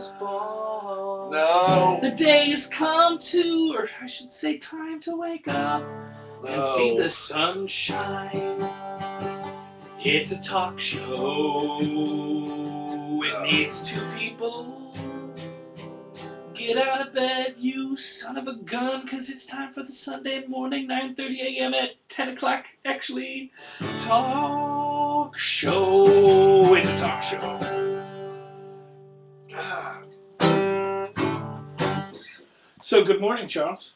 was born. No. The day has come to, or I should say, time to wake up and see the sunshine. It's a talk show. It needs two people. Get out of bed, you son of a gun, because it's time for the Sunday morning, 9:30 a.m. at 10 o'clock, actually, talk show. It's a talk show. God. So, good morning, Charles.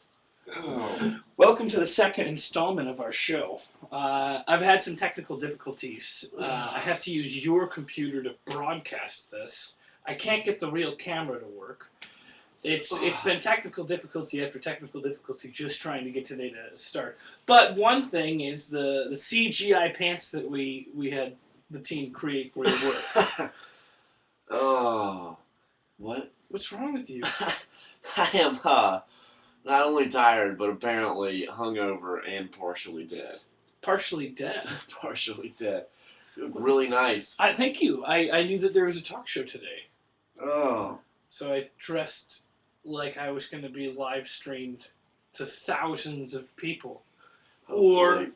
Oh. Welcome to the second installment of our show. I've had some technical difficulties. I have to use your computer to broadcast this. I can't get the real camera to work. It's been technical difficulty after technical difficulty just trying to get today to start. But one thing is the CGI pants that we had the team create for your work. Oh. What? What's wrong with you? I am not only tired, but apparently hungover and partially dead. Partially dead? Partially dead. You look really nice. Thank you. I knew that there was a talk show today. Oh. So I dressed like I was going to be live streamed to thousands of people. Or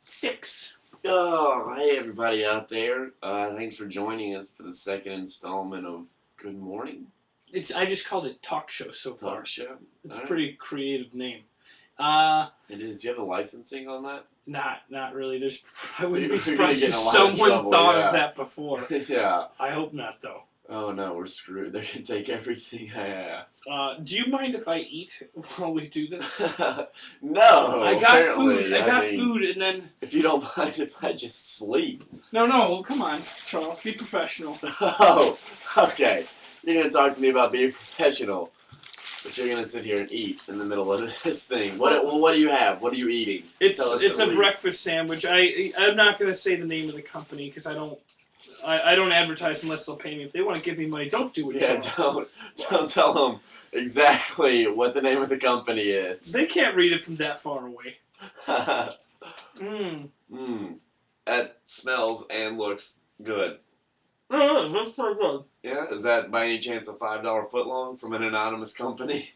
6. Oh, hey everybody out there. Thanks for joining us for the second installment of Good Morning. I just called it talk show so far. Talk show. It's a pretty creative name. It is. Do you have the licensing on that? Not really. I wouldn't be You're gonna surprised get if in a lot of someone trouble, thought yeah. of that before. Yeah. I hope not, though. Oh no, we're screwed. They're gonna take everything I have. Do you mind if I eat while we do this? No. I got apparently. food. I got food, and then. If you don't mind if I just sleep. No. Come on, Charles. Be professional. Oh, okay. You're gonna talk to me about being professional, but you're gonna sit here and eat in the middle of this thing. What do you have? What are you eating? It's a breakfast sandwich. I'm not gonna say the name of the company because I don't advertise unless they'll pay me. If they want to give me money, don't do it. Yeah, don't tell them exactly what the name of the company is. They can't read it from that far away. That smells and looks good. Oh, that's pretty good. Yeah, is that by any chance a $5 footlong from an anonymous company?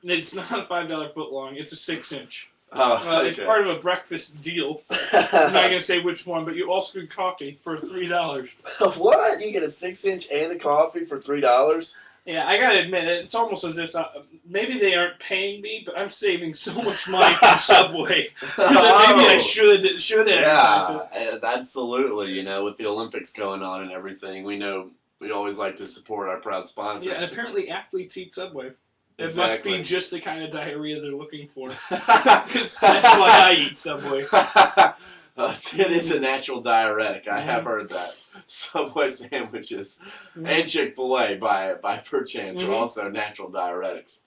It's not a $5 footlong. It's a 6-inch. Oh, okay. It's part of a breakfast deal. I'm not gonna say which one, but you also get coffee for $3. What? You get a 6-inch and a coffee for $3? Yeah, I gotta admit, it's almost as if maybe they aren't paying me, but I'm saving so much money from Subway that maybe I should advertise it. Absolutely. You know, with the Olympics going on and everything, we know we always like to support our proud sponsors. Yeah, and apparently athletes eat Subway. It Exactly. must be just the kind of diarrhea they're looking for. Because that's why I eat Subway. It is a natural diuretic. I have heard that. Subway sandwiches and Chick-fil-A, by perchance, are also natural diuretics.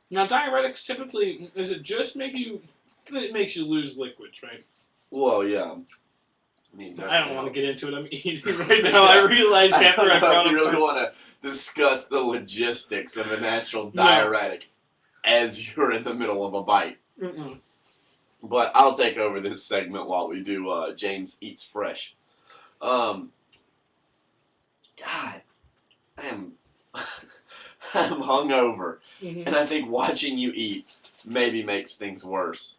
Now, diuretics typically, is it just it makes you lose liquids, right? Well, yeah. I mean, I don't want to get into it. I'm eating right now. I realized after I brought you up really want to discuss the logistics of a natural diuretic as you're in the middle of a bite. But I'll take over this segment while we do James Eats Fresh. God, I'm hungover, and I think watching you eat maybe makes things worse.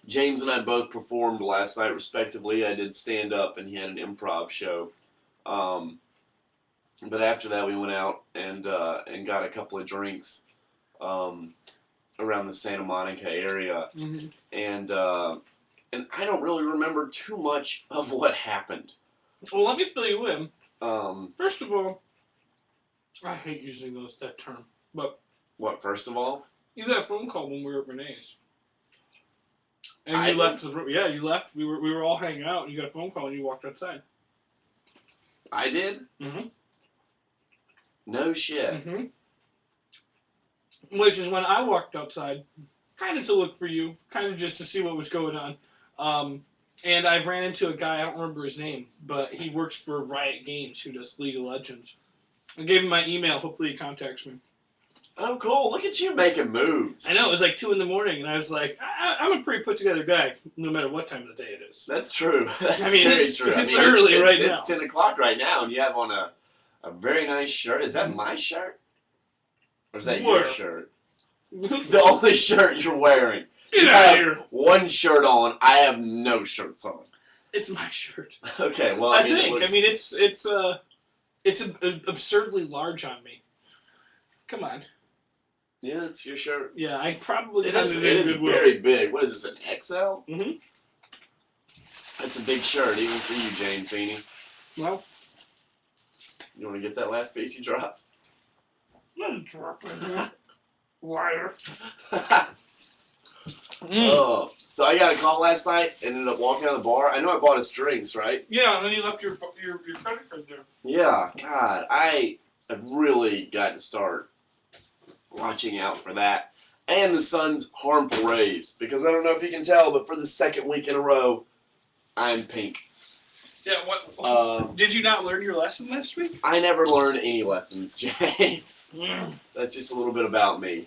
James and I both performed last night, respectively. I did stand up, and he had an improv show. But after that, we went out and got a couple of drinks. Around the Santa Monica area, and I don't really remember too much of what happened. Well, let me fill you in. First First of all, I hate using that term, but what? First of all, you got a phone call when we were at Renee's, and I you did? left the room. Yeah, you left. We were all hanging out, and you got a phone call, and you walked outside. I did. No shit. Which is when I walked outside, kind of to look for you, kind of just to see what was going on. And I ran into a guy, I don't remember his name, but he works for Riot Games, who does League of Legends. I gave him my email, hopefully he contacts me. Oh, cool. Look at you making moves. I know, it was like 2 in the morning, and I was like, I'm a pretty put-together guy, no matter what time of the day it is. That's true. That's I mean, very it's true. early right now. It's 10 o'clock right now, and you have on a very nice shirt. Is that my shirt? Or is that your shirt? The only shirt you're wearing. Get out of here. One shirt on. I have no shirts on. It's my shirt. Okay, well, I think. I mean, it's absurdly large on me. Come on. Yeah, it's your shirt. Yeah, I probably it is very big. What is this, an XL? Mm-hmm. That's a big shirt, even for you, James Heaney. Well, you want to get that last piece you dropped? I'm dropping it. Liar. Oh, so I got a call last night. Ended up walking out of the bar. I know I bought us drinks, right? Yeah, and then you left your credit card there. Yeah, God, I have really got to start watching out for that. And the sun's harmful rays. Because I don't know if you can tell, but for the second week in a row, I'm pink. Yeah, what? Did you not learn your lesson last week? I never learned any lessons, James. That's just a little bit about me.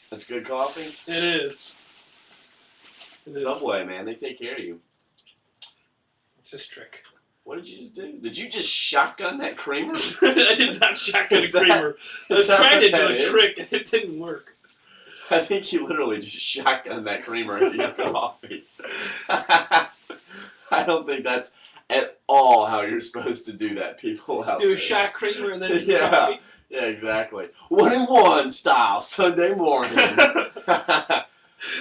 That's good coffee? It is. Subway, man, they take care of you. It's just trick. What did you just do? Did you just shotgun that creamer? I did not shotgun a creamer. I was trying to do a trick and it didn't work. I think you literally just shotgun that creamer if you have coffee. I don't think that's at all how you're supposed to do that, people out there. Do a shot creamer and then some coffee? Yeah, exactly. 1-in-1 style, Sunday morning. Okay,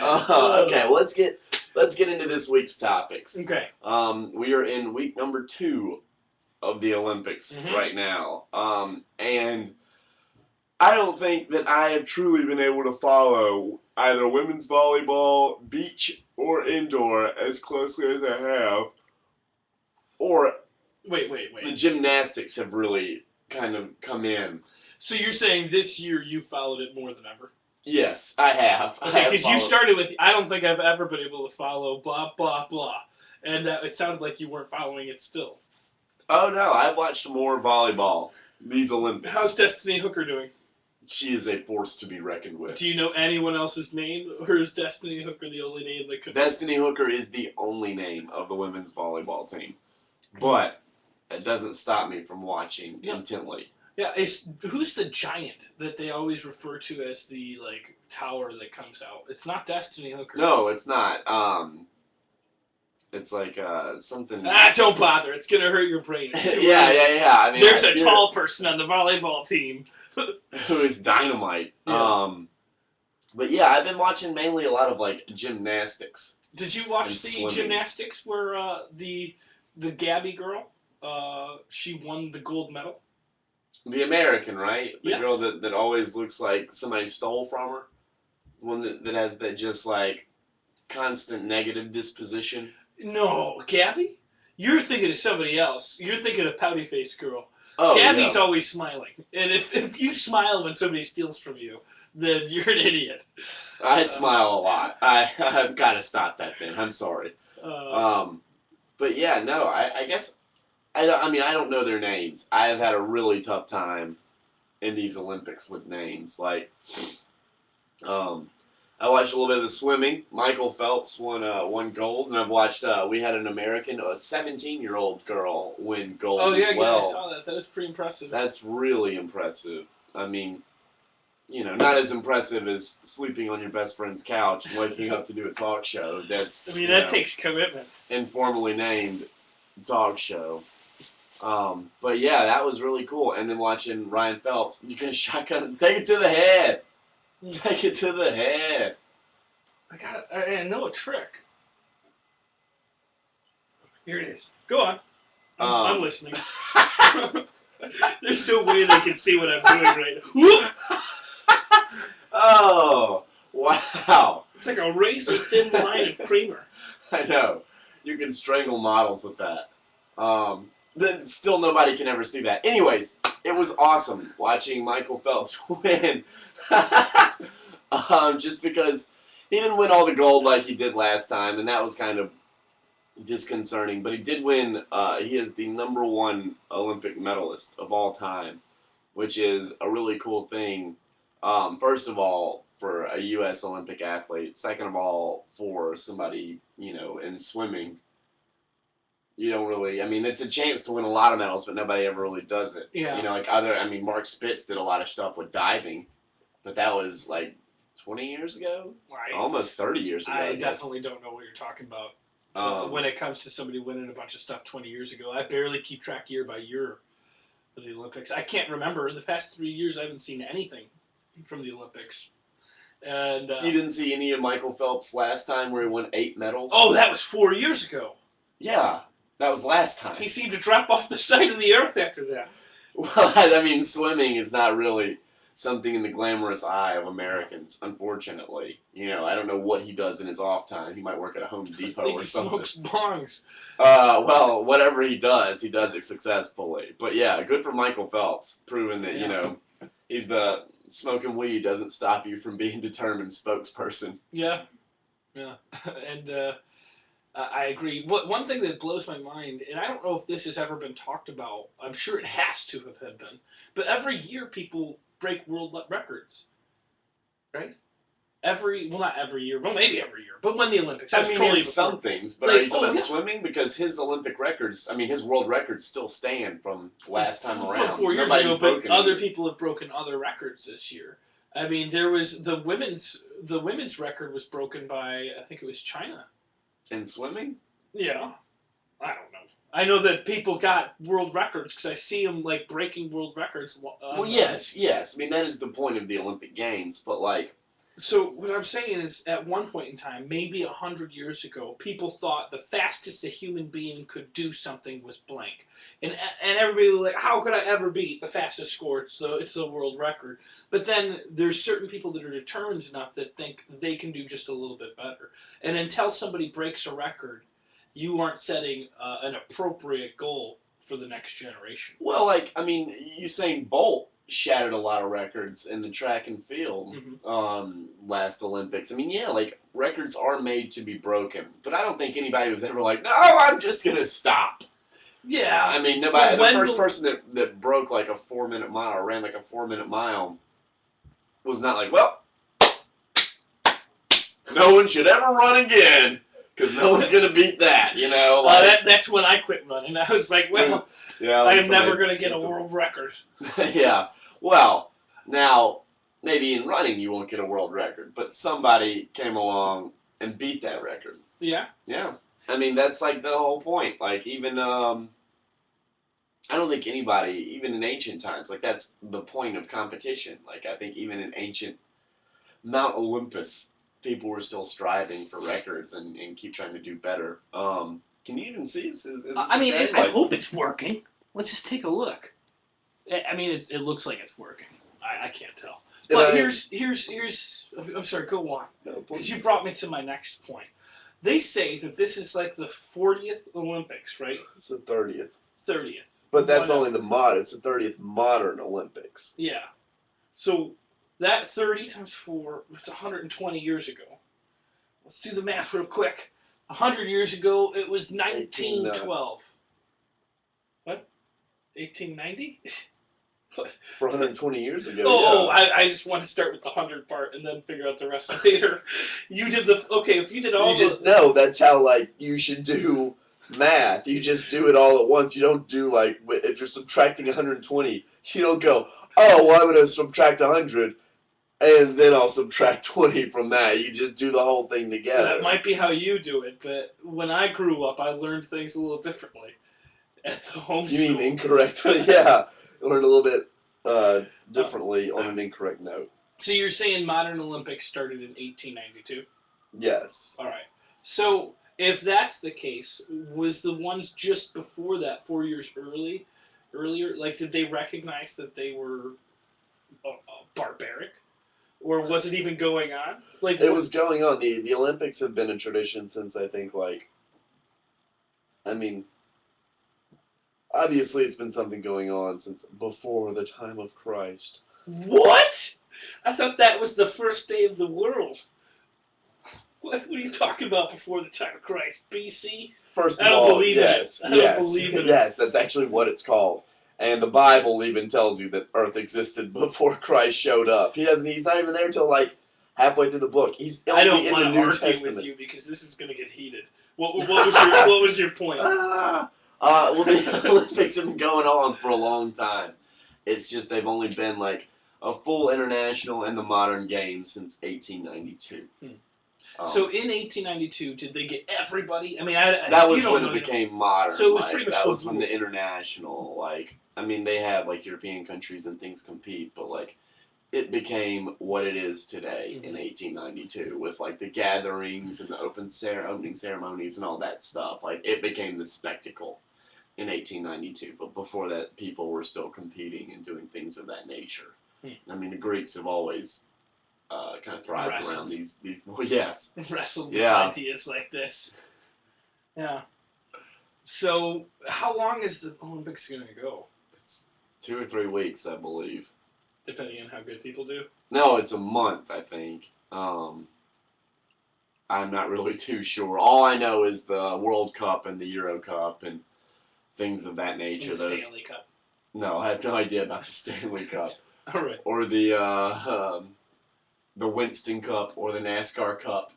well, let's get into this week's topics. Okay. We are in week number 2 of the Olympics right now. And I don't think that I have truly been able to follow either women's volleyball, beach, or indoor as closely as I have. Or wait. The gymnastics have really kind of come in. So you're saying this year you followed it more than ever? Yes, I have. Okay, because you started with, I don't think I've ever been able to follow blah, blah, blah. And it sounded like you weren't following it still. Oh, no, I've watched more volleyball these Olympics. How's Destiny Hooker doing? She is a force to be reckoned with. Do you know anyone else's name, or is Destiny Hooker the only name that could... Destiny Hooker is the only name of the women's volleyball team. But it doesn't stop me from watching intently. Yeah, who's the giant that they always refer to as the tower that comes out? It's not Destiny Hooker. No, it's not. It's like something. Don't bother. It's gonna hurt your brain. Yeah. I mean, there's a tall person on the volleyball team who is dynamite. Yeah. But yeah, I've been watching mainly a lot of gymnastics. Did you watch the swimming. Gymnastics where the Gabby girl she won the gold medal? The American, right? The yes. girl that always looks like somebody stole from her. One that has that just constant negative disposition. No, Gabby? You're thinking of somebody else. You're thinking of pouty face girl. Oh, Gabby's yeah. always smiling. And if you smile when somebody steals from you, then you're an idiot. I smile a lot. I've got to stop that then. I'm sorry. But yeah, no, I guess... I don't know their names. I have had a really tough time in these Olympics with names. I watched a little bit of the swimming. Michael Phelps won gold, and I've watched. We had an American, a 17-year-old girl, win gold as well. Yeah, I saw that. That was pretty impressive. That's really impressive. I mean, not as impressive as sleeping on your best friend's couch and waking up to do a talk show. That's that takes commitment. Informally named talk show. But yeah, that was really cool. And then watching Ryan Phelps, you can shotgun, take it to the head. Take it to the head. I know a trick. Here it is. Go on. I'm listening. There's no way they can see what I'm doing right now. Oh, wow. It's like a razor thin line of creamer. I know. You can strangle models with that. Then still nobody can ever see that. Anyways, it was awesome watching Michael Phelps win. Just because he didn't win all the gold like he did last time, and that was kind of disconcerting. But he did win. He is the #1 Olympic medalist of all time which is a really cool thing. First of all, for a U.S. Olympic athlete. Second of all, for somebody, in swimming. You don't really, it's a chance to win a lot of medals, but nobody ever really does it. Yeah. Mark Spitz did a lot of stuff with diving, but that was like 20 years ago? Almost 30 years ago. I definitely don't know what you're talking about. When it comes to somebody winning a bunch of stuff 20 years ago, I barely keep track year by year of the Olympics. I can't remember. The past 3 years, I haven't seen anything from the Olympics. And you didn't see any of Michael Phelps last time where he won 8 medals? Oh, that was 4 years ago. Yeah, that was last time. He seemed to drop off the side of the earth after that. Well, swimming is not really something in the glamorous eye of Americans, unfortunately. I don't know what he does in his off time. He might work at a Home Depot or something. He smokes bongs. Well, whatever he does it successfully. But yeah, good for Michael Phelps, proving that, he's the smoking weed doesn't stop you from being a determined spokesperson. Yeah. And I agree. One thing that blows my mind, and I don't know if this has ever been talked about, I'm sure it has to have been, but every year people break world records, right? Not every year, well, maybe every year, but when the Olympics. Some things, but are you talking about swimming? Because his Olympic records, his world records still stand from last time around. 4 years ago, but other people have broken other records this year. There was the women's record was broken by, I think it was China. In swimming? Yeah. I don't know. I know that people got world records because I see them, breaking world records. Well, yes. That is the point of the Olympic Games, but, So, what I'm saying is, at one point in time, maybe 100 years ago, people thought the fastest a human being could do something was blank. And everybody was like, how could I ever beat the fastest score? It's the world record. But then there's certain people that are determined enough that think they can do just a little bit better. And until somebody breaks a record, you aren't setting an appropriate goal for the next generation. Well, Usain Bolt shattered a lot of records in the track and field last Olympics. Records are made to be broken. But I don't think anybody was ever like, no, I'm just going to stop. Yeah. Nobody. The first person that broke a 4-minute mile or ran a 4-minute mile was not like, well, no one should ever run again because no one's going to beat that, That's when I quit running. I was like, well, I am never going to get a world record. Yeah. Well, now, maybe in running you won't get a world record, but somebody came along and beat that record. Yeah. Yeah. That's the whole point. Even, I don't think anybody, even in ancient times, that's the point of competition. I think even in ancient Mount Olympus, people were still striving for records and keep trying to do better. Can you even see this? I hope it's working. Let's just take a look. It looks like it's working. I can't tell. But here's. I'm sorry. Go on. No, because you brought me to my next point. They say that this is the 40th Olympics, right? It's the 30th. 30th. But that's only it's the 30th modern Olympics. Yeah. So that 30 times 4, it's 120 years ago. Let's do the math real quick. 100 years ago, it was 1912. What? 1890? For 120 years ago. I just want to start with the 100 part and then figure out the rest later. You did if you did all no, that's how, you should do math. You just do it all at once. You don't do, if you're subtracting 120, you don't go, oh, well, I'm going to subtract 100, and then I'll subtract 20 from that. You just do the whole thing together. That might be how you do it, but when I grew up, I learned things a little differently at the home school. You mean incorrectly? Yeah. I learned a little bit differently on an incorrect note. So you're saying modern Olympics started in 1892? Yes. All right. So if that's the case, was the ones just before that 4 years earlier? Did they recognize that they were barbaric, or was it even going on? It was going on. The Olympics have been a tradition since I think obviously, it's been something going on since before the time of Christ. What? I thought that was the first day of the world. What are you talking about before the time of Christ? BC? First of all, yes. I don't believe in it. Yes, that's actually what it's called. And the Bible even tells you that Earth existed before Christ showed up. He's not even there till like halfway through the book. He's I don't only in want the to New argue Testament. with you because this is going to get heated. What was your point? Well, the Olympics have been going on for a long time. It's just they've only been like a full international in the modern game since 1892. So in 1892, did they get everybody? I mean, that was when it became modern. So it was pretty much that was when the international, like, I mean, they have like European countries and things compete, but like, it became what it is today in 1892 with like the gatherings and the opening ceremonies and all that stuff. Like, it became the spectacle in 1892, but before that, people were still competing and doing things of that nature. I mean, the Greeks have always kind of thrived around these. Well, yes, wrestled with ideas like this. Yeah. So, how long is the Olympics going to go? It's 2 or 3 weeks, I believe. Depending on how good people do. No, it's a month, I think. I'm not really too sure. All I know is the World Cup and the Euro Cup and things of that nature. And the Stanley Cup. No, I have no idea about the Stanley Cup. All right. Or the Winston Cup or the NASCAR Cup.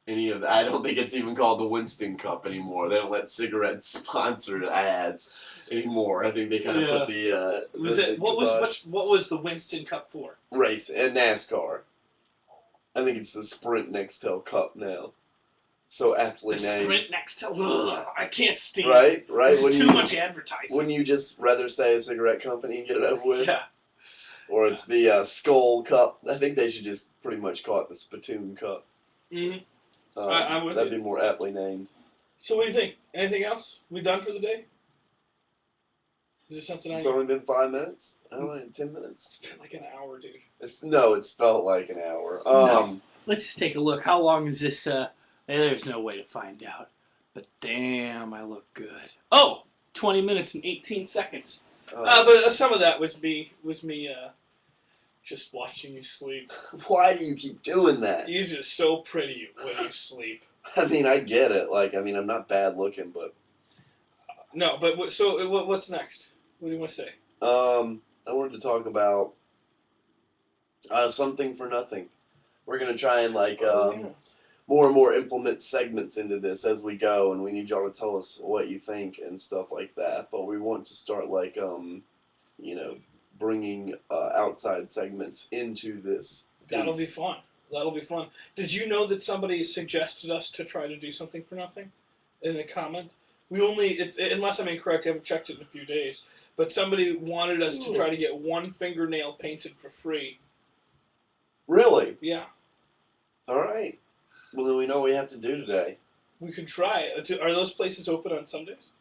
Any of that. I don't think it's even called the Winston Cup anymore. They don't let cigarettes sponsor ads anymore. I think they kind of put the. What was the Winston Cup for? Race and NASCAR. I think it's the Sprint Nextel Cup now. So aptly named. Sprint Nextel. I can't stand. Right. There's too much advertising. Wouldn't you just rather say a cigarette company and get it over with? Yeah. Or it's the Skull Cup. I think they should just pretty much call it the Spittoon Cup. Mm-hmm. That'd be more aptly named. So what do you think? Anything else? We done for the day? Is there something It's only been 5 minutes? Oh, 10 minutes. It's been like an hour, dude. It's felt like an hour. No. Let's just take a look. How long is this? There's no way to find out. But damn, I look good. Oh, 20 minutes and 18 seconds. But some of that was me just watching you sleep. Why do you keep doing that? You're just so pretty when you sleep. I mean, I get it. Like, I mean, I'm not bad looking, but... No, but what's next? What do you want to say? I wanted to talk about something for nothing. We're going to try and, like, more and more implement segments into this as we go, and we need y'all to tell us what you think and stuff like that. But we want to start, like, bringing outside segments into this. That'll be fun. Did you know that somebody suggested us to try to do something for nothing? In the comment? We only, unless I'm incorrect, I haven't checked it in a few days, but somebody wanted us to try to get one fingernail painted for free. Really? Yeah. All right. Well, then we know what we have to do today. We could try. Are those places open on Sundays?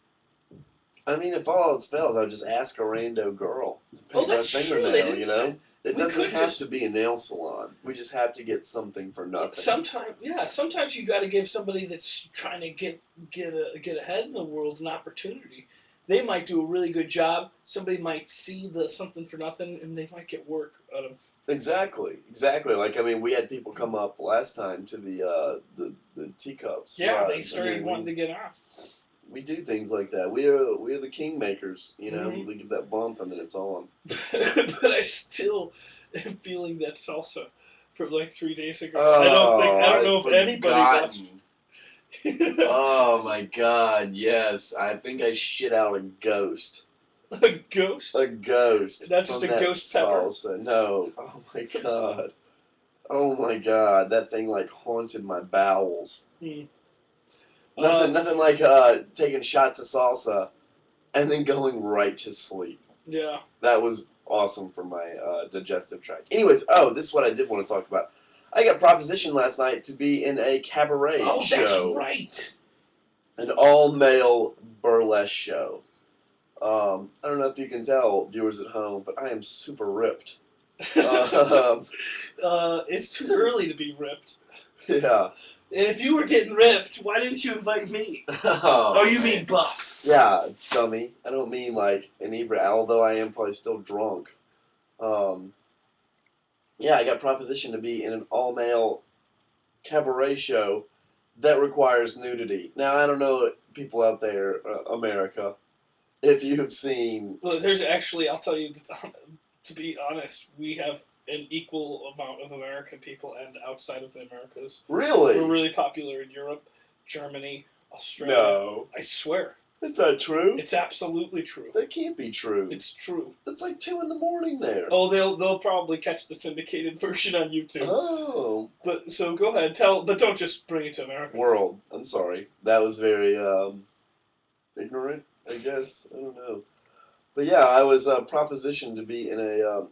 I mean, if all else fails, I'll just ask a rando girl to paint my fingernail, you know? It doesn't have to be a nail salon. We just have to get something for nothing. Sometimes you got to give somebody that's trying to get ahead in the world an opportunity. They might do a really good job. Somebody might see the something for nothing, and they might get work out of. Exactly. Like, I mean, we had people come up last time to the teacups. Yeah, they started wanting to get on. We do things like that. We are the kingmakers, you know. We give that bump and then it's on. But I still am feeling that salsa from like 3 days ago. Oh, I don't know if anybody watched. Oh my God! Yes, I think I shit out a ghost. A ghost? A ghost. Not just a ghost pepper. Salsa. No. Oh my God. Oh my God. That thing like haunted my bowels. Nothing like taking shots of salsa and then going right to sleep. Yeah. That was awesome for my digestive tract. Anyways, this is what I did want to talk about. I got propositioned last night to be in a cabaret show. Oh, that's right. An all-male burlesque show. I don't know if you can tell, viewers at home, but I am super ripped. It's too early to be ripped. Yeah. And if you were getting ripped, why didn't you invite me? Oh, you mean buff. Yeah, dummy. I don't mean like inebriated, although I am probably still drunk. Yeah, I got propositioned to be in an all-male cabaret show that requires nudity. Now, I don't know people out there, America, if you have seen... Well, there's actually, I'll tell you, to be honest, we have an equal amount of American people and outside of the Americas. Really? We're really popular in Europe, Germany, Australia. No. I swear. That's not true. It's absolutely true. That can't be true. It's true. That's like 2 a.m. there. Oh, they'll probably catch the syndicated version on YouTube. Oh. But so go ahead, but don't just bring it to America. World. I'm sorry. That was very ignorant, I guess. I don't know. But yeah, I was propositioned to be in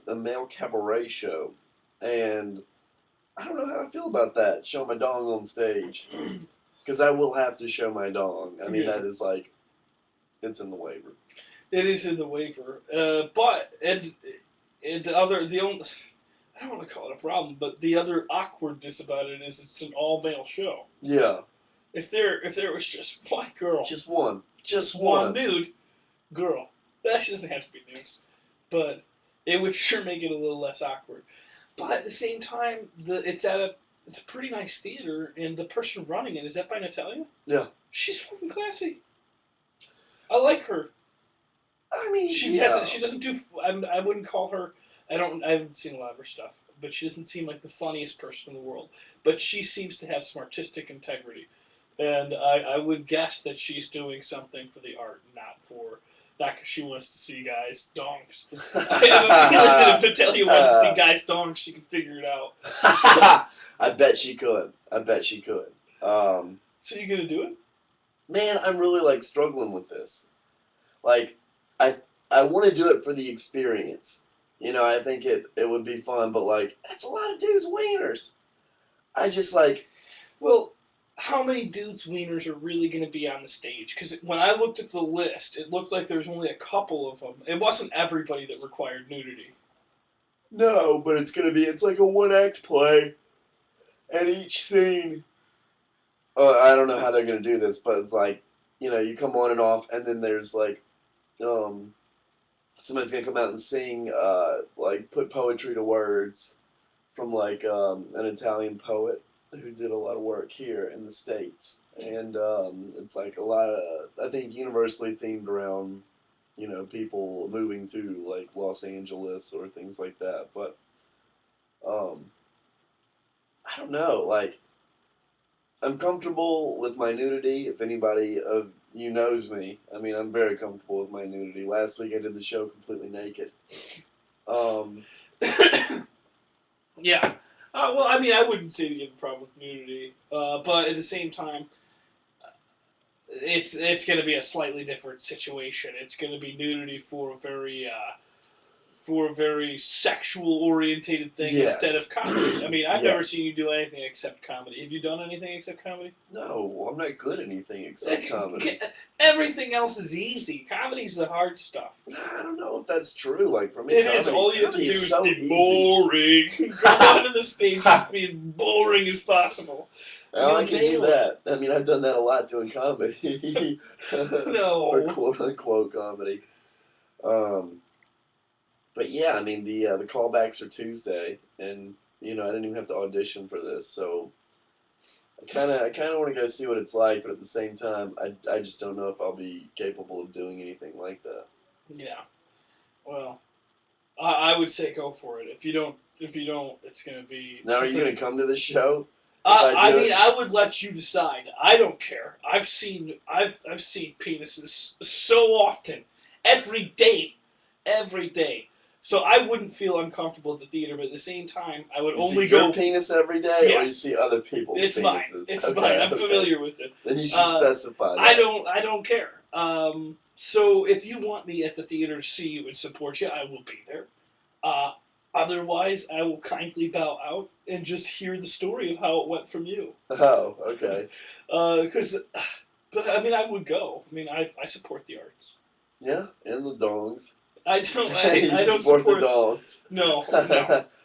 a male cabaret show, and I don't know how I feel about that. Show my dong on stage, because I will have to show my dong. I mean, that is like, it's in the waiver. It is in the waiver, but the only, I don't want to call it a problem, but the other awkwardness about it is it's an all male show. Yeah. If there was just one girl, just one nude girl, that doesn't have to be nude, but it would sure make it a little less awkward. But at the same time, it's a pretty nice theater, and the person running it, is that by Natalia? Yeah. She's fucking classy. I like her. I mean, she doesn't do. I wouldn't call her. I haven't seen a lot of her stuff, but she doesn't seem like the funniest person in the world. But she seems to have some artistic integrity, and I would guess that she's doing something for the art, not because she wants to see guys' dongs. I have a feeling that if Natalia wants to see guys' dongs, she can figure it out. I bet she could. So you gonna do it? Man, I'm really like struggling with this. Like, I want to do it for the experience. You know, I think it would be fun, but like, that's a lot of dudes' wieners. I just like... Well, how many dudes' wieners are really going to be on the stage? Because when I looked at the list, it looked like there was only a couple of them. It wasn't everybody that required nudity. No, but it's like a one-act play. And each scene... I don't know how they're going to do this, but it's like, you know, you come on and off, and then there's like... somebody's gonna come out and sing, like, put poetry to words from, like, an Italian poet who did a lot of work here in the States. And it's, like, a lot of, I think, universally themed around, you know, people moving to, like, Los Angeles or things like that. But, I don't know, like, I'm comfortable with my nudity. If anybody of you knows me, I mean, I'm very comfortable with my nudity. Last week I did the show completely naked. Yeah. Well, I mean, I wouldn't say that you have a problem with nudity, but at the same time, it's going to be a slightly different situation. It's going to be nudity for a very sexual orientated thing instead of comedy. I mean, I've never seen you do anything except comedy. Have you done anything except comedy? No, I'm not good at anything except comedy. Everything else is easy. Comedy's the hard stuff. I don't know if that's true. Like, for me, it is. All you have to do is be boring. Go onto the stage and be as boring as possible. Well, I can do that. I mean, I've done that a lot doing comedy. No. Or quote-unquote comedy. But yeah, I mean, the callbacks are Tuesday, and, you know, I didn't even have to audition for this, so I kind of want to go see what it's like, but at the same time, I just don't know if I'll be capable of doing anything like that. Yeah. Well, I would say go for it. If you don't, it's going to be... Now, are you going to come to the show? I would let you decide. I don't care. I've seen penises so often, every day. So I wouldn't feel uncomfortable at the theater, but at the same time, I would only go... your penis every day, or you see other people's penises? Mine. It's mine. I'm familiar with it. Then you should specify that. I don't care. So if you want me at the theater to see you and support you, I will be there. Otherwise, I will kindly bow out and just hear the story of how it went from you. Oh, okay. But I mean, I would go. I mean, I support the arts. Yeah, and the dongs. I don't support the dongs. No.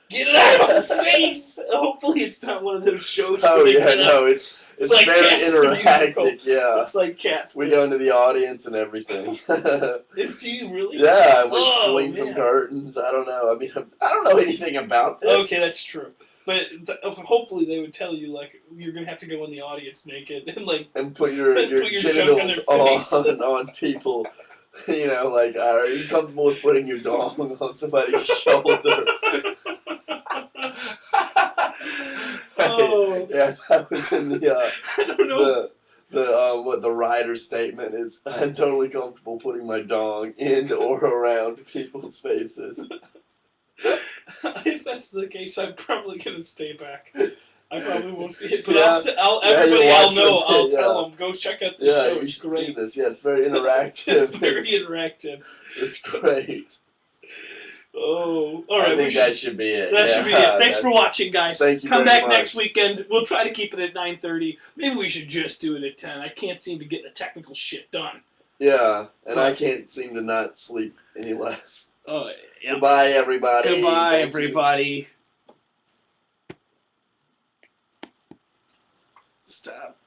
Get it out of my face! Hopefully it's not one of those shows where it's like very Cats interactive, yeah. It's like Cats. We go into the audience and everything. Do you really? Yeah, we swing from curtains. I don't know. I mean, I don't know anything about this. Okay, that's true. But hopefully they would tell you, like, you're going to have to go in the audience naked and, like... And put your genitals on people. You know, like, are you comfortable with putting your dong on somebody's shoulder? Oh. Yeah, that was in the I don't know. the writer's statement is, I'm totally comfortable putting my dong in or around people's faces. If that's the case, I'm probably gonna stay back. I probably won't see it, but Yeah. everybody you'll I'll watch know. it, I'll yeah. tell them, go check out this Yeah, show. you It's should great. see this. Yeah, it's very interactive. It's very interactive. It's great. Oh, all right. I think that should be it. That should be it. Thanks for watching, guys. Thank you Come very back much. next weekend. We'll try to keep it at 9:30. Maybe we should just do it at 10. I can't seem to get the technical shit done. Yeah, and I can't seem to not sleep any less. Oh, yeah. Goodbye, everybody. Goodbye, Thank everybody. You. Stop.